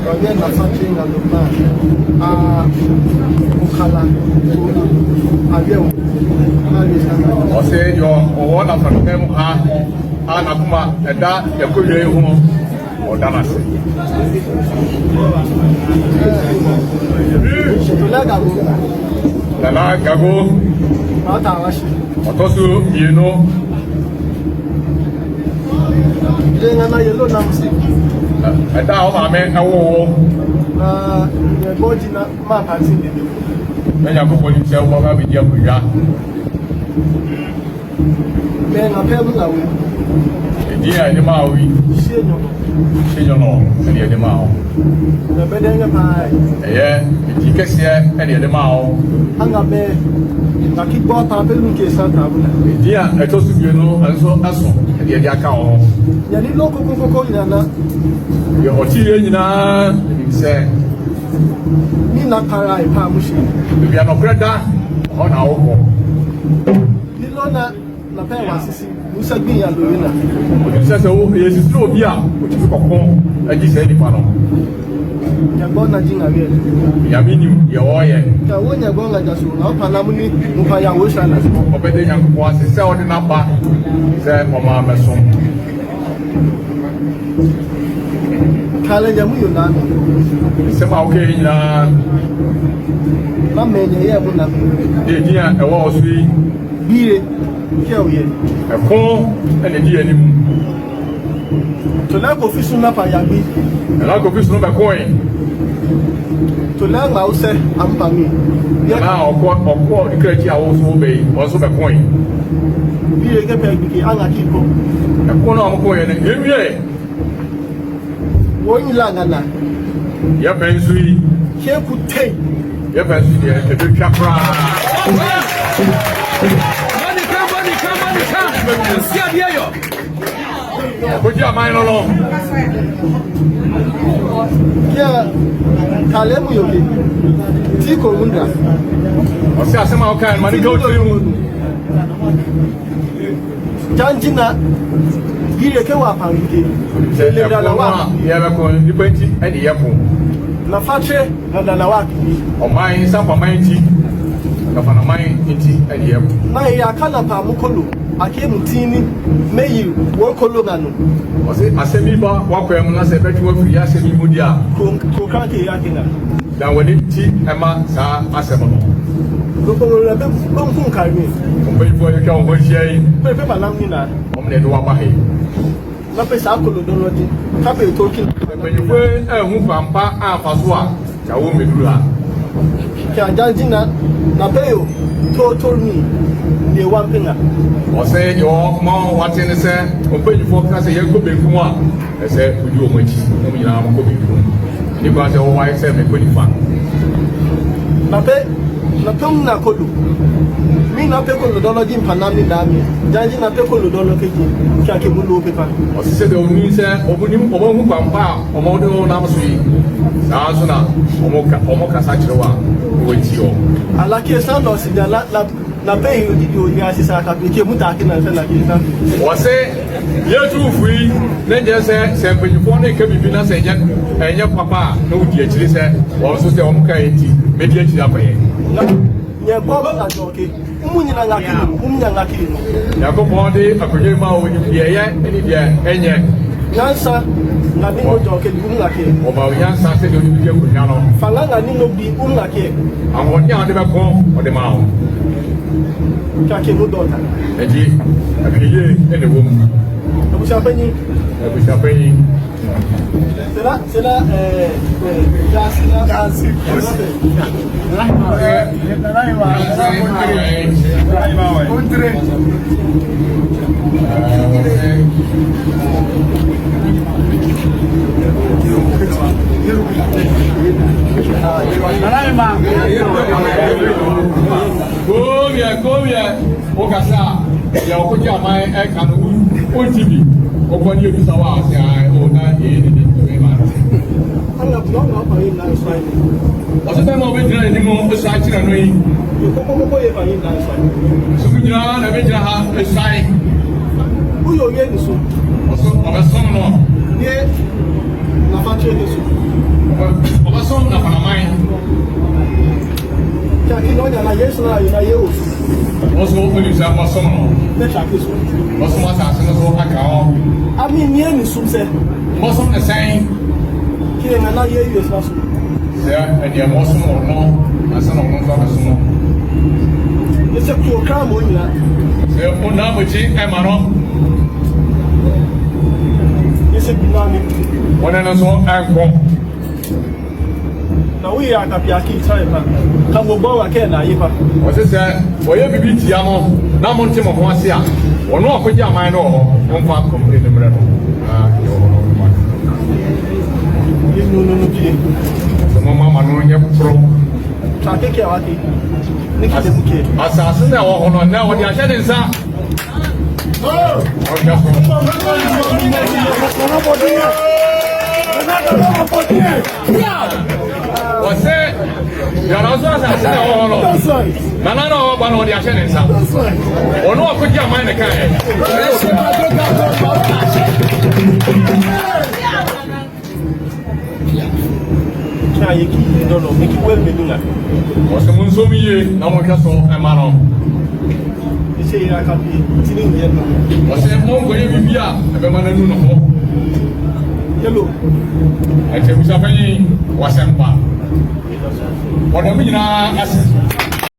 Again, that's something that the man, Ukala, I say you're one of them, Anakuma, and that the Korea home or Damasi. Lala Gago, Otosu, you know. And now I'm in a war. When you go to tell what I'm with you, men are pebble. Dear Maui, she don't know any of the Mao. The bedding of my, yeah, you can see any of the Mao. hang up there. I keep bought a little case. Dear, I told you know, and so as well, and the account. You need local cocoa. Your hotel, say, Nina Parai, Pamushi. we are no credit on our home. Nilona, La Pera, Musabi and Luna. It says, oh, yes, it's no beer, which is a home, and this any panel. Yabona Jina. Yaminu, your oil. The one you're going like us, now Panamuni, Mupaya Ocean. Obey young was a sell the number, said Mama Messon. Kalajamu, Somehow, okay, not many, the dear, a wall sweet, be kill ye. a phone, and a dear. To lack of fish napa yabi, And I'll go fish number coin. to learn mouse and pami. Now, or quote, the credit I also obey, also the coin. Be a gaping, Anakiko. A corner of coin, and give me. One lagana, Your pensui, here could take. your pensui, a big capra. Put your mind along. Yeah, Kalemu Yogi, Tico Wunda. Or say, somehow can money go to you. Janjina, Girekawa Pangi, Say, you have a coin, you put it at the airport. La Fatre, and Anawaki. Or mine, some for mine tea. Of an mine, at the airport. Naya Kanapa Mukolo, I came tini, may you work Cologano, Or say, I send me back, walk where I'm not a better for Yasemi Mudia. Kokaki Yakina. Now, when it tea, Emma, Sa, Assemble. Don't carry me. Wait for you can watch ye. Pepe Lamina, Omne do Abahe. Napesacolo, don't happy talking. When you went a who pampa and Fasua, Kaumi Dula. Janjina, Napeo, told me, the one finger. Or say your mom watching the say, open your focus, a young could be one. I said, would you much? I'm cooking. You got your wife 725. Nape, Napum Nakolu. Me Napeco Lodology Panami Dami, Janjina Peco Lodology, Kakibulu paper. Or said the only say, opening who pampa, or model Namasui. Sazuna, Omoka Sachawa, wait you. I like your son or see the Nape, you Yasaka, became Mutakin and Felakita. Or say, you're too free, then just say, when you want to come in and your papa, no dear, she said, also the Omoka, maybe it's up here. Yeah, Bob and Jockey, Umunaki, Yako Bondi, a Kojima, when you hear yet, any dear, and yet. Yansa, Nabino Jockey, Umlaki. About Yansa said you be a Kujano. Falanga Nino be Umlaki. And what you never come or the mouth. Kakimu daughter. And ye, a year in the woman. I was happening. We shall pay. Sela, Come here, Okasa. You are putting my egg and TV. Open you to our house. I own that in I'm not going to find. What's the time of it? Anymore, besides, and we. You come over if I need that. So, we are a sign. Who you're getting soon? Also, of a son. Yeah, Nafachi. na you na ye o so also open some more some na traffic so also what has no aka I mean near ni sum say most of the saying kire na ye US na so and you most no as no no so it's a program on na se o na mo chi e ma no it's a dynamic one no so anko na we are tapiaki time pa ka mo gba wa ke na yi pa o se oye bibi tia no na mo ntimo ho ase a ono akoji aman no ho mfa complain mre no yo no bi so mama no nye pro ta ke ke wa ke ni ke mu ke asase na wo ho no na wo di ahye de nsa Você já não só assim na hora. Nana não vai não de achar nem sabe. Ou não pode a mãe na cara. Já é que não me que o me duna. Você não sou me não me caso é mano. Isso aí a capi, tini dia. Você não conhece bibia, é bem mano não. Hello. É que você vai wasem pa. Ora me na as